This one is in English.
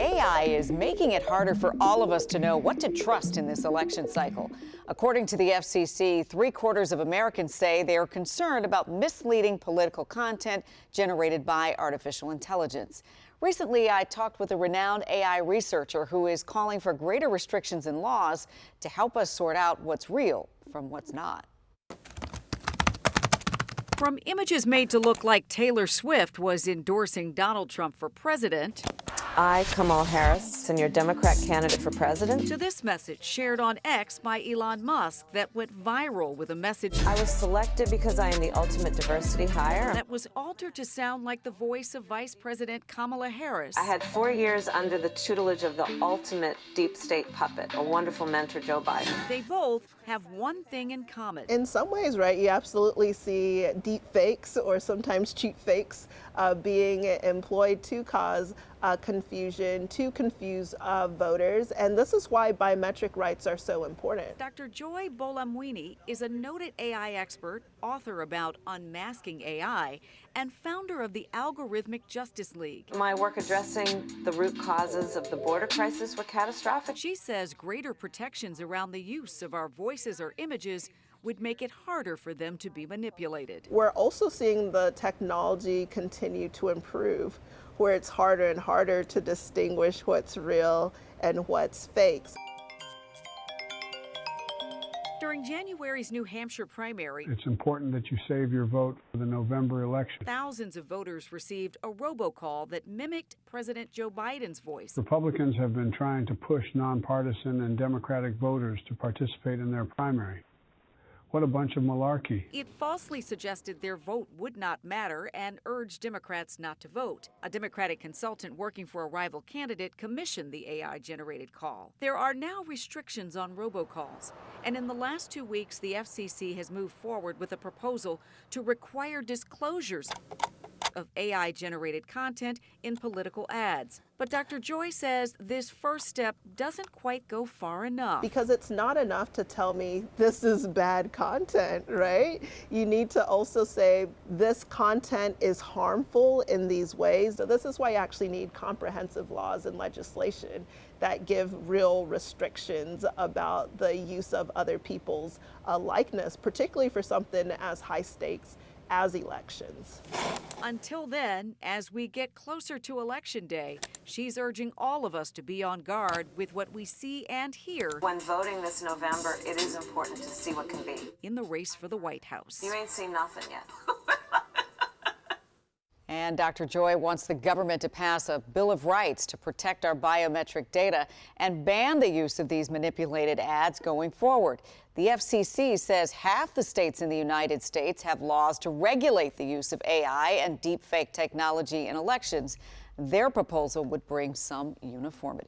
AI is making it harder for all of us to know what to trust in this election cycle. According to the FCC, 3/4 of Americans say they are concerned about misleading political content generated by artificial intelligence. Recently, I talked with a renowned AI researcher who is calling for greater restrictions in laws to help us sort out what's real from what's not. From images made to look like Taylor Swift was endorsing Donald Trump for president, I, Kamala Harris, and your Democrat candidate for president. to this message shared on X by Elon Musk that went viral with a message I was selected because I am the ultimate diversity hire. that was altered to sound like the voice of Vice President Kamala Harris. I had 4 years under the tutelage of the ultimate deep state puppet, a wonderful mentor, Joe Biden. They both have one thing in common. In some ways, right, you absolutely see deep fakes or sometimes cheap fakes being employed to cause confusion, to confuse voters. And this is why biometric rights are so important. Dr. Joy Bolamwini is a noted AI expert, author about Unmasking AI, and founder of the Algorithmic Justice League. My work addressing the root causes of the border crisis were catastrophic. She says greater protections around the use of our voices or images would make it harder for them to be manipulated. We're also seeing the technology continue to improve, where it's harder and harder to distinguish what's real and what's fake. During January's New Hampshire primary, It's important that you save your vote for the November election. thousands of voters received a robocall that mimicked President Joe Biden's voice. Republicans have been trying to push nonpartisan and Democratic voters to participate in their primary. What a bunch of malarkey. It falsely suggested their vote would not matter and urged Democrats not to vote. A Democratic consultant working for a rival candidate commissioned the AI-generated call. There are now restrictions on robocalls, and in the last 2 weeks, the FCC has moved forward with a proposal to require disclosures of AI-generated content in political ads. But Dr. Joy says this first step doesn't quite go far enough. Because it's not enough to tell me this is bad content, right? You need to also say this content is harmful in these ways. So this is why you actually need comprehensive laws and legislation that give real restrictions about the use of other people's likeness, particularly for something as high stakes as elections. Until then, as we get closer to Election Day, she's urging all of us to be on guard with what we see and hear When voting this November, it is important to see what can be. in the race for the White House. You ain't seen nothing yet. And Dr. Joy wants the government to pass a Bill of Rights to protect our biometric data and ban the use of these manipulated ads going forward. The FCC says half the states in the United States have laws to regulate the use of AI and deepfake technology in elections. Their proposal would bring some uniformity.